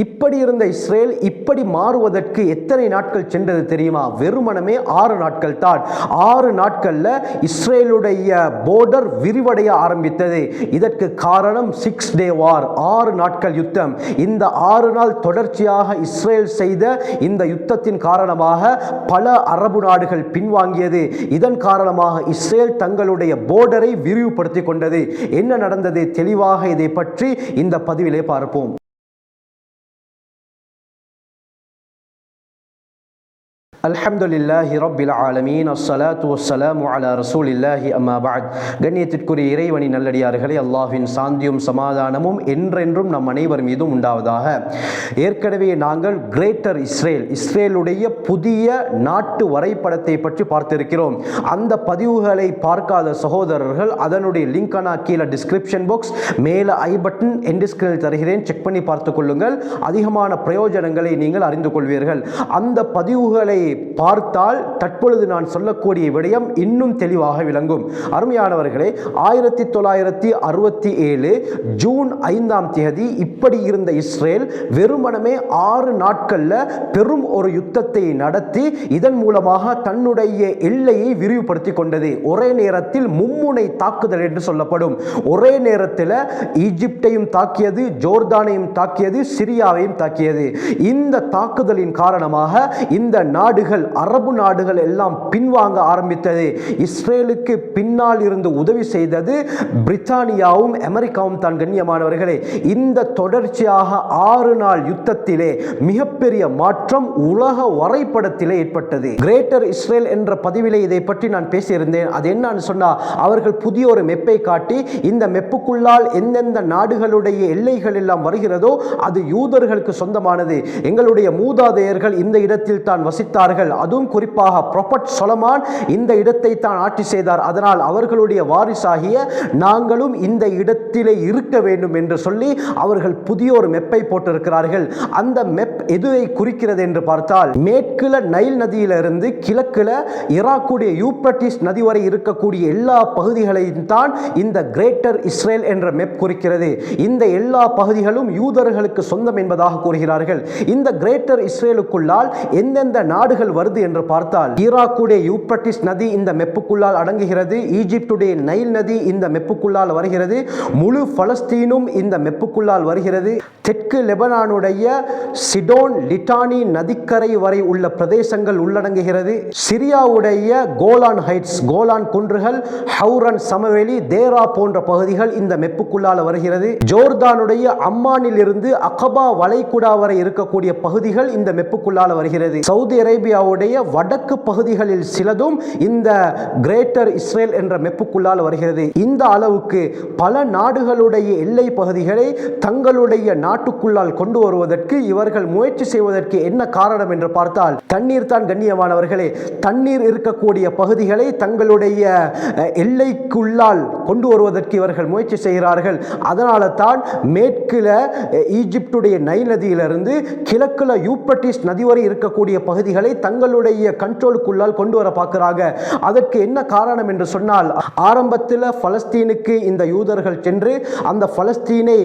இப்படி இருந்த இஸ்ரேல் இப்படி மாறுவதற்கு எத்தனை நாட்கள் சென்றது தெரியுமா? வெறுமனமே 6 நாட்கள் தான். 6 நாட்கள்ல இஸ்ரேலுடைய போர்டர் விரிவடைய ஆரம்பித்தது. இதற்கு காரணம் 6 டே வார், 6 நாட்கள் யுத்தம். இந்த 6 நாள் தொடர்ச்சியாக இஸ்ரேல் செய்த இந்த யுத்தத்தின் காரணமாக பல அரபு நாடுகள் பின்வாங்கியது. இதன் காரணமாக இஸ்ரேல் தங்களுடைய போர்டரை விரிவுபடுத்திக் கொண்டது. என்ன நடந்தது? தெளிவாக இதை பற்றி இந்த பதிவிலே பார்ப்போம். அல்ஹம்துலில்லாஹி ரப்பில் ஆலமீன், அஸ்ஸலாத்து வஸ்ஸலாமு அலா ரசூலில்லாஹி அம்மா பஅத். கண்ணியத்திற்குரிய இறைவனின் நல்லடியார்களே, அல்லாஹ்வின் சாந்தியும் சமாதானமும் என்றென்றும் நம் அனைவர் மீதும் உண்டாவதாக. ஏற்கனவே நாங்கள் கிரேட்டர் இஸ்ரேலுடைய புதிய நாட்டு வரைபடத்தை பற்றி பார்த்திருக்கிறோம். அந்த பதிவுகளை பார்க்காத சகோதரர்கள் அதனுடைய லிங்க் நான் கீழே டிஸ்கிரிப்ஷன் பாக்ஸ், மேலே ஐ பட்டன், எண்ட் ஸ்கிரீனில் தருகிறேன். செக் பண்ணி பார்த்துக் கொள்ளுங்கள். அதிகமான பிரயோஜனங்களை நீங்கள் அறிந்து கொள்வீர்கள். அந்த பதிவுகளை பார்த்தால் தற்பொழுது நான் சொல்லக்கூடிய விடயம் இன்னும் தெளிவாக விளங்கும். அருமையானவர்களே, 1967 ஜூன் 5ஆம் தேதி இப்படி இருந்த இஸ்ரேல் வெறுமனமே 6 நாட்கள்ல பெரும் ஒரு யுத்தத்தை நடத்தி இதன் மூலமாக தன்னுடைய எல்லையை விரிவுபடுத்திக் கொண்டது. ஒரே நேரத்தில் மும்முனை தாக்குதல் என்று சொல்லப்படும். ஒரே நேரத்தில் ஈஜிப்டையும் தாக்கியது, ஜோர்தானையும் தாக்கியது, சிரியாவையும் தாக்கியது. இந்த தாக்குதலின் காரணமாக இந்த அரபு நாடுகள் எல்லாம் பின்வாங்க ஆரம்பித்தது. இஸ்ரேலுக்கு பின்னால் இருந்து உதவி செய்தது பிரித்தானியாவும் அமெரிக்காவும் தான். கண்ணியமானவர்களே, இந்த தொடர்ச்சியாக 6 நாள் யுத்தத்திலே மிகப்பெரிய மாற்றம் உலக வரைபடத்திலே ஏற்பட்டது. கிரேட்டர் இஸ்ரேல் என்ற பதிவிலே இதை பற்றி நான் பேசியிருந்தேன். அது என்னன்னு சொன்னா, அவர்கள் புதிய ஒரு மெப்பை காட்டி இந்த மெப்புக்குள்ளால் எந்தெந்த நாடுகளுடைய எல்லைகள் எல்லாம் வருகிறதோ அது யூதர்களுக்கு சொந்தமானது. எங்களுடைய மூதாதையர்கள் இந்த இடத்தில் தான் வசித்தார்கள். அதுவும் குறிப்பாக ப்ரொபட் சொலமான் இந்த இடத்தை தான் ஆட்சி செய்தார். அதனால் அவர்களுடைய வாரிசாகிய நாங்களும் இந்த இடத்திலே இருக்க வேண்டும் என்று சொல்லி அவர்கள் புதிய ஒரு மெப்பை போட்டிருக்கிறார்கள். அந்த மெப் எதுவை குறிக்கிறது என்று பார்த்தால், மேற்குல நைல் நதியிலிருந்து கிழக்குல ஈராக்குடைய யூப்ரட்டிஸ் நதி வரை இருக்கக்கூடிய எல்லா பகுதிகளையும் தான் இந்த கிரேட்டர் இஸ்ரேல் என்ற மெப் குறிக்கிறது. இந்த எல்லா பகுதிகளும் யூதர்களுக்கு சொந்தம் என்பதாக கூறுகிறார்கள். இந்த கிரேட்டர் இஸ்ரேலுக்குள்ளால் எந்தெந்த நாடுகள் வருது என்று பார்த்தால், ஈராக்குடைய யூப்ரட்டிஸ் நதி இந்த மெப்புக்குள்ளால் அடங்குகிறது. ஈஜிப்டுடைய நைல் நதி இந்த மெப்புக்குள்ளால் வருகிறது. முழு பலஸ்தீனும் இந்த மெப்புக்குள்ளால் வருகிறது. தெற்கு லெபனானுடைய சிடோன் லிட்டானி நதிக்கரை வரை உள்ள பிரதேசங்கள் உள்ளடங்குகிறது. சிரியாவுடைய கோலான் ஹைட்ஸ், கோலான் குன்றுகள், ஹவுரன் சமவெளி, தேரா போன்ற பகுதிகள் இந்த மெப்புக்குள்ளால் வருகிறது. ஜோர்தானுடைய அம்மானில் இருந்து அகபா வளைகுடா வரை இருக்கக்கூடிய பகுதிகள் இந்த மெப்புக்குள்ளால் வருகிறது. சவுதி அரேபியாவுடைய வடக்கு பகுதிகளில் சிலதும் இந்த கிரேட்டர் இஸ்ரேல் என்ற மெப்புக்குள்ளால் வருகிறது. இந்த அளவுக்கு பல நாடுகளுடைய எல்லை பகுதிகளை தங்களுடைய நாட்டுக்குள்ளால் கொண்டு வருவதற்கு இவர்கள் முயற்சி செய்வதற்கு என்ன காரணம் என்று பார்த்தால், தண்ணீர் தான். கண்ணியமானவர்களே, தண்ணீர் இருக்கக்கூடிய பகுதிகளை தங்களுடைய எல்லைக்குள்ளால் கொண்டு வருவதற்கு இவர்கள் முயற்சி செய்கிறார்கள். அதனால தான் மேற்குல ஈஜிப்டுடைய நைல் நதியிலிருந்து கிழக்குல யூப்ரட்டிஸ் நதி வரை இருக்கக்கூடிய பகுதிகளை தங்களுடைய கண்ட்ரோலுக்குள்ளால் கொண்டு வர பார்க்கிறாங்க. அதற்கு என்ன காரணம் என்று சொன்னால், ஆரம்பத்தில் பலஸ்தீனுக்கு இந்த யூதர்கள் சென்று அந்த பலஸ்தீனை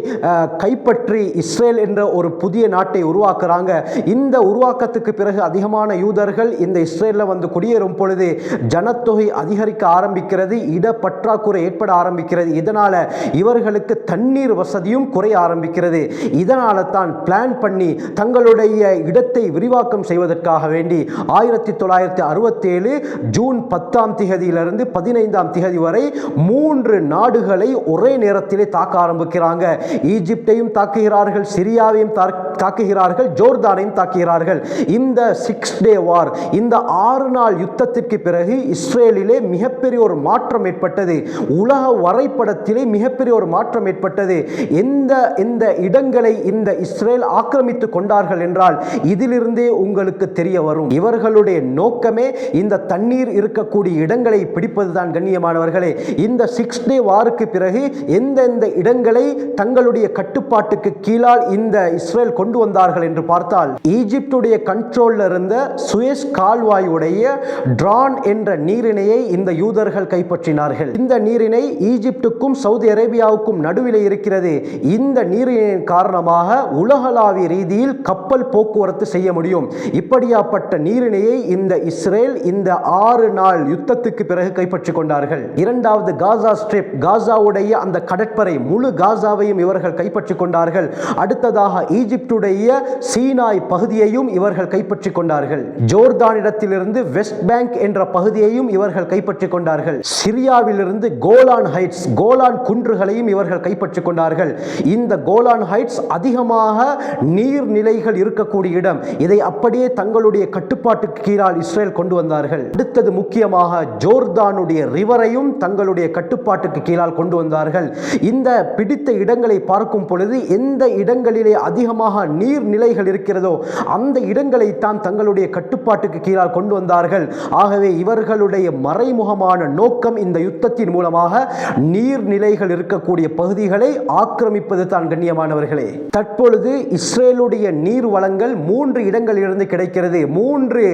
கைப்பற்றி இஸ்ரேல் என்ற ஒரு புதிய நாட்டை உருவாக்குறாங்க. இந்த உருவாக்கத்துக்கு பிறகு அதிகமான யூதர்கள் இந்த இஸ்ரேலில் வந்து குடியேறும் பொழுது ஜனத்தொகை அதிகரிக்க ஆரம்பிக்கிறது, இடப்பற்றாக்குறை ஏற்பட ஆரம்பிக்கிறது. இதனால இவர்களுக்கு தண்ணீர் வசதியும் குறைய ஆரம்பிக்கிறது. இதனால தான் பிளான் பண்ணி தங்களுடைய இடத்தை விரிவாக்கம் செய்வதற்காக வேண்டி 1967 ஜூன் 10ஆம் தேதியிலிருந்து 15ஆம் தேதி வரை 3 நாடுகளை ஒரே நேரத்திலே தாக்க ஆரம்பிக்கிறாங்க. ஈஜிப்டையும் தாக்குகிறார்கள், சிரியாவையும் தாக்குகிறார்கள், ஜோர்தானையும் தாக்குகிறார்கள். இந்த 6 டே வார், இந்த 6 நாள் யுத்தத்திற்கு பிறகு இஸ்ரேலிலே மிகப்பெரிய ஒரு மாற்றம் ஏற்பட்டது. உலக வரைபடத்திலே மிகப்பெரிய ஒரு மாற்றம் ஏற்பட்டது. எந்த இடங்களை இந்த இஸ்ரேல் ஆக்கிரமித்துக் கொண்டார்கள் என்றால் இதிலிருந்தே உங்களுக்கு தெரிய வரும். இவர்களுடைய நோக்கமே இந்த தண்ணீர் இருக்கக்கூடிய இடங்களை பிடிப்பதுதான். கண்ணியமானவர்களே, இந்த 6 டே வாருக்கு பிறகு எந்தெந்த இடங்களை தங்களுடைய கட்டுப்பாட்டுக்கு கீழால் இந்த இஸ்ரேல் கொண்டு வந்தார்கள் கொண்டார்கள் என்று பார்த்தால், ஈஜிப்டுடைய கண்ட்ரோல்ல இருந்த சுயஸ் கால்வாயுடைய டிரான் என்ற நீரிணையை இந்த யூதர்கள் கைப்பற்றினார்கள். இந்த நீரிணை ஈஜிப்டுக்கும் சவுதி அரேபியாவுக்கும் நடுவில் இருக்கிறது. இந்த நீரிணையின் காரணமாக உலகளாவிய ரீதியில் கப்பல் போக்குவரத்து செய்ய முடியும். இப்படியாப்பட்ட நீரிணையை இந்த இஸ்ரேல் இந்த 6 நாள் யுத்தத்துக்கு பிறகு கைப்பற்றிக் கொண்டார்கள். இரண்டாவது காசா ஸ்ட்ரிப், காசாவுடைய அந்த கடற்பரை, முழு காசாவையும் இவர்கள் கைப்பற்றிக் கொண்டார்கள். அடுத்ததாக ஈஜிப்டுடைய சீனாய் பகுதியையும் இவர்கள் கைப்பற்றிக் கொண்டார்கள். ஜோர்தானிடத்திலிருந்து வெஸ்ட் பேங்க் என்ற பகுதியையும் இவர்கள் கைப்பற்றிக் கொண்டார்கள். சிரியாவிலிருந்து கோலான் ஹைட்ஸ், கோலான் குன்றுகளையும் இவர்கள் கைப்பற்றிக் கொண்டார்கள். இந்த கோலான் ஹைட்ஸ் அதிகமாக நீர்நிலைகள் இருக்கக்கூடிய இடம். இதை அப்படியே தங்களுடைய கட்டுப்பாட்டுக்கு கீழால் இஸ்ரேல் கொண்டு வந்தார்கள். அடுத்தது முக்கியமாக ஜோர்தானுடைய ரிவரையும் தங்களுடைய கட்டுப்பாட்டுக்கு கீழால் கொண்டு வந்தார்கள். இந்த பிடித்த இடங்களை பார்க்கும் பொழுது எந்த இடங்களிலே அதிகமாக நீர்நிலைகள் இருக்கிறதோ அந்த இடங்களை தான் தங்களுடைய கட்டுப்பாட்டுக்கு கீழால் கொண்டு வந்தார்கள். ஆகவே இவர்களுடைய மறைமுகமான நோக்கம் இந்த யுத்தத்தின் மூலமாக நீர்நிலைகள் இருக்கக்கூடிய பகுதிகளை ஆக்கிரமிப்பது தான் கண்ணியமானவர்களே. தற்பொழுது இஸ்ரேலுடைய நீர் வளங்கள் 3 இடங்களிலிருந்து கிடைக்கிறது. 3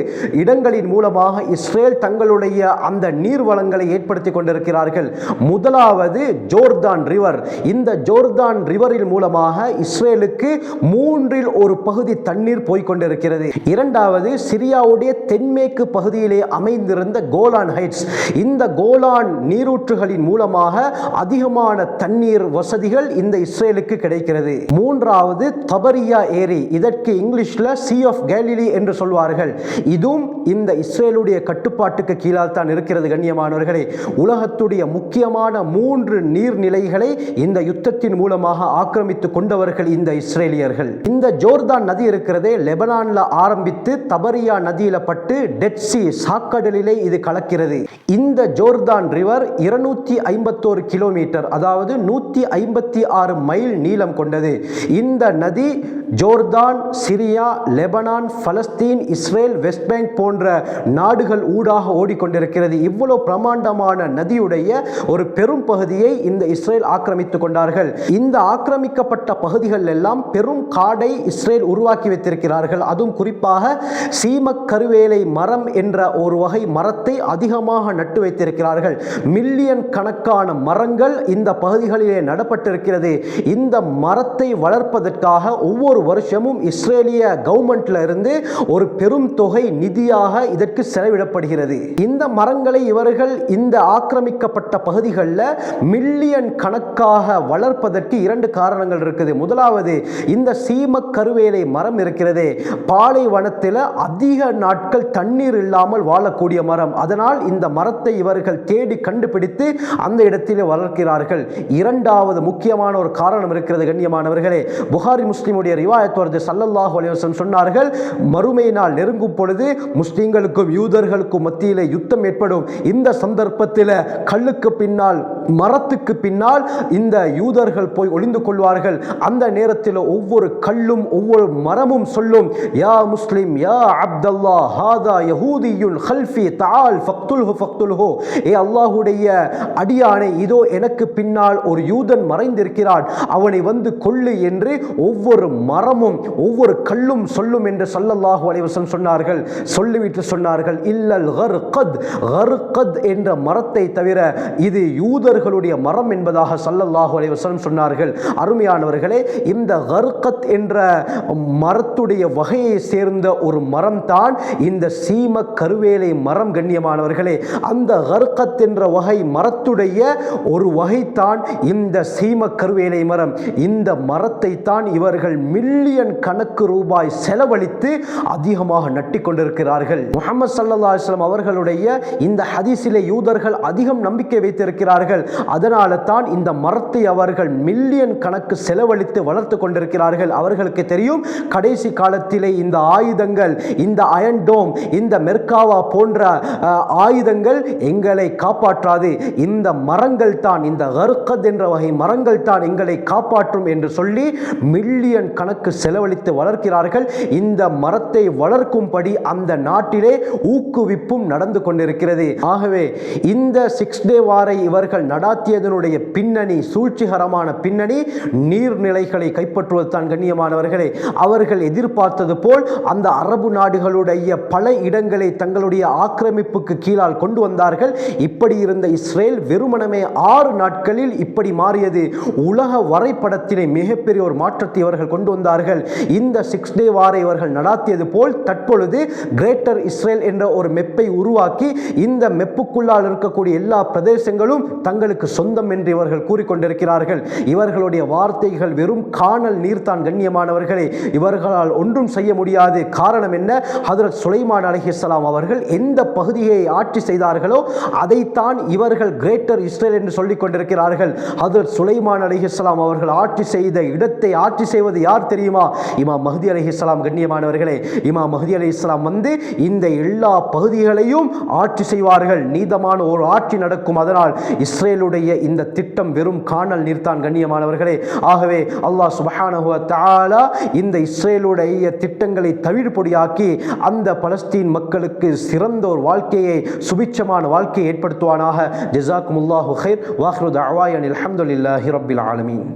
இடங்களின் மூலமாக இஸ்ரேல் தங்களுடைய அந்த நீர் வளங்களை ஏற்படுத்திக் கொண்டிருக்கிறார்கள். முதலாவது ஜோர்தான் ரிவர். இந்த ஜோர்தான் ரிவரின் மூலமாக இஸ்ரேலுக்கு 3இல் 1 பகுதி தண்ணீர் போய்கொண்டிருக்கிறது. இரண்டாவது சிரியாவுடைய தென்மேற்கு பகுதியிலே அமைந்திருந்த கோலான் ஹைட்ஸ். இந்த கோலான் நீரூற்றுகளின் மூலமாக அதிகமான தண்ணீர் வசதிகள் இந்த இஸ்ரேலுக்கு கிடைக்கிறது. மூன்றாவது தபரியா ஏரி, இதற்கு இங்கிலீஷ்ல சி ஆஃப் கேலிலி என்று சொல்வார்கள். இதுவும் இந்த இஸ்ரேலுடைய கட்டுப்பாட்டுக்கு கீழால் தான் இருக்கிறது கண்ணியமானவர்களே. உலகத்துடைய முக்கியமான 3 நீர்நிலைகளை இந்த யுத்தத்தின் மூலமாக ஆக்கிரமித்துக் கொண்டவர்கள் இந்த இஸ்ரேலியர்கள். இந்த ஜோர்தான் நதி இருக்கிறதே, லெபனான்ல ஆரம்பித்து தபரியா நதியில பட்டு டெட் சி சாக்கடலிலே இது கலக்கிறது. இந்த ஜோர்தான் ரிவர் 251 கிலோமீட்டர், அதாவது 156 மைல் நீளம் கொண்டது. இந்த நதி Jordan, Syria, Lebanon, Palestine, Israel, west bank போன்ற நாடுகள் ஊடாக ஓடிக்கொண்டிருக்கிறது. இவ்வளவு பிரமாண்டமான நதியுடைய ஒரு பெரும் பகுதியை இந்த இஸ்ரேல் ஆக்கிரமித்துக் கொண்டார்கள். இந்த ஆக்கிரமிக்கப்பட்ட பகுதிகள் எல்லாம் பெரும் காடை இஸ்ரேல் உருவாக்கி வைத்திருக்கிறார்கள். அதுவும் குறிப்பாக சீம கருவேலை மரம் என்ற ஒரு வகை மரத்தை அதிகமாக நட்டு வைத்திருக்கிறார்கள். மில்லியன் கணக்கான மரங்கள் இந்த பகுதிகளிலே நடப்பட்டிருக்கிறது. இந்த மரத்தை வளர்ப்பதற்காக ஒவ்வொரு வருஷமும் இஸ்ரேலிய கவர்மெண்ட்ல இருந்து ஒரு பெரும் தொகை நிதியாக இதற்கு செலவிடப்படுகிறது. இந்த மரங்களை இவர்கள் இந்த ஆக்கிரமிக்கப்பட்ட பகுதிகளில் மில்லியன் கணக்காக வளர்ப்பதற்கு 2 காரணங்கள் இருக்குது. முதலாவது, இந்த சீம கருவேலை மரம் இருக்கிறதே, பாலைவனத்தில் அதிக நாட்கள் தண்ணீர் இல்லாமல் வாழக்கூடிய மரம். அதனால் இந்த மரத்தை இவர்கள் தேடி கண்டுபிடித்து அந்த இடத்திலே வளர்க்கிறார்கள். இரண்டாவது முக்கியமான ஒரு காரணம் இருக்கிறது கண்ணியமானவர்களே. புகாரி முஸ்லிமுடைய ரிவாயத் வருது, ஸல்லல்லாஹு அலைஹி வஸல்லம் சொன்னார்கள், மறுமை நாள் நெருங்கும் பொழுது முஸ்லிம்களுக்கும் யூதர்களுக்கும் மத்தியிலே யுத்தம் ஏற்படும். இந்த சந்தர்ப்பத்தில் கல்லுக்கு பின்னால், மரத்துக்கு பின்னால் இந்த யூதர்கள் போய் ஒளிந்து கொள்வார்கள். அந்த நேரத்தில் ஒவ்வொரு கல்லும் ஒவ்வொரு மரமும் சொல்லும், யா முஸ்லிம் யா அப்தல்லா ஹாதா யஹூதியுன் கல்ஃபி தஆல் ஃபக்துல்ஹு ஃபக்துல்ஹு. ஏ அல்லாஹ்வுடைய அடியானே, இதோ எனக்கு பின்னால் ஒரு யூதன் மறைந்திருக்கிறான், அவனை வந்து கொள்ளு என்று ஒவ்வொரு மரமும் ஒவ்வொரு கல்லும் சொல்லும் என்று ஸல்லல்லாஹு அலைஹி வஸல்லம் சொன்னார்கள். சொல்லிவிட்டு சொன்னார்கள், இல்லல் கர்கத், கர்கத் என்ற மரத்தை தவிர இது யூதர்களுடைய மரம் என்பதாக ஸல்லல்லாஹு அலைஹி வஸல்லம் சொன்னார்கள். அருமையானவர்களே, இந்த கர்கத் என்ற மரத்துடைய வகையை சேர்ந்த ஒரு மரம் தான் இந்த சீம கருவேலை மரம் கண்ணியமானவர்களே. அந்த கர்கத் என்ற வகை மரத்துடைய ஒரு வகைத்தான் இந்த சீம கருவேலை மரம். இந்த மரத்தை தான் இவர்கள் மில்லியன் கணக்கு ரூபாய் செலவழித்து அதிகமாக நட்டிக் கொண்டிருக்கிறார்கள். முஹம்மது ஸல்லல்லாஹு அலைஹி வஸல்லம் அவர்களுடைய இந்த ஹதீஸிலே யூதர்கள் அதிகம் நம்பிக்கை வைத்திருக்கிறார்கள். அதனால தான் இந்த மரத்தை அவர்கள் மில்லியன் கணக்கு செலவழித்து வளர்த்து கொண்டிருக்கிறார்கள். அவர்களுக்கு தெரியும், கடைசி காலத்திலே இந்த ஆயுதங்கள், இந்த அயன் டோம், இந்த மெர்காவா போன்ற ஆயுதங்கள் எங்களை காப்பாற்றாது, இந்த மரங்கள் தான், இந்த கர்கத் என்ற வகை மரங்கள் தான் எங்களை காப்பாற்றும் என்று சொல்லி மில்லியன் கணக்கு செலவழித்து வளர்க்கிறார்கள். இந்த மரத்தை வளர்க்கும்படி அந்த நாட்டிலே ஊக்குவிப்பும் நடந்து கொண்டிருக்கிறது. ஆகவே இந்த 6 டே வாரை இவர்கள் நடாத்தியதனுடைய பின்னணி, சூழ்ச்சிகரமான பின்னணி நீர்நிலைகளை கைப்பற்றுவது தான் கண்ணியமானவர்களே. அவர்கள் எதிர்பார்த்தது போல் அந்த அரபு நாடுகளுடைய பல இடங்களை தங்களுடைய ஆக்கிரமிப்புக்கு கீழால் கொண்டு வந்தார்கள். இப்படி இருந்த இஸ்ரேல் வெறுமனமே 6 நாட்களில் இப்படி மாறியது. உலக வரைபடத்திலே மிகப்பெரிய ஒரு மாற்றத்தை இவர்கள் கொண்டு வந்தார்கள். இந்த 6 டே வாரை இவர்கள் நடாத்தியது போல் தற்பொழுது கிரேட்டர் இஸ்ரேல் என்ற ஒரு மெப்பை உருவாக்கி இந்த மெப்புக்குள்ளால் இருக்கக்கூடிய எல்லா பிரதேசங்களும் தங்களுக்கு சொந்தம் என்று இவர்கள் கூறிக்கொண்டிருக்கிறார்கள். இவர்களுடைய வார்த்தைகள் வெறும் காணல் நீர்தான் கண்ணியமானவர்களே. இவர்களால் ஒன்றும் செய்ய முடியாது. காரணம் என்ன? ஹஜ்ரத் சுலைமான் அலைஹிஸ்ஸலாம் அவர்கள் எந்த பகுதியை ஆட்சி செய்தார்களோ அதைத்தான் இவர்கள் கிரேட்டர் இஸ்ரேல் என்று சொல்லிக் கொண்டிருக்கிறார்கள். ஹஜ்ரத் சுலைமான் அலைஹிஸ்ஸலாம் அவர்கள் ஆட்சி செய்த இடத்தை ஆட்சி செய்வது யார் தெரியுமா? இமாம் மஹ்தி அலைஹிஸ்ஸலாம். கண்ணியமானவர்களே, இமாம் மஹ்தி அலைஹிஸ்ஸலாம் வந்து இந்த எல்லா பகுதிகளையும் ஆட்சி செய்வார்கள். நீதமான ஒரு ஆட்சி நடக்கும். அதனால் இஸ்ரேலுடைய இந்த திட்டம் வெறும் காணல் நீர்தான் கண்ணியமானவர்களே. ஆகவே அல்லாஹ் சுப்ஹானஹு வ தஆலா இந்த இஸ்ரேலுடைய திட்டங்களை தவிடுபொடியாக்கி அந்த பலஸ்தீன் மக்களுக்கு சிறந்த ஒரு வாழ்க்கையை, சுபிட்சமான வாழ்க்கையை ஏற்படுத்துவானாக. ஜஸாக்குமுல்லாஹு கைர். வாஹிரு தஅவானா அல்ஹம்துலில்லாஹி ரப்பில் ஆலமீன்.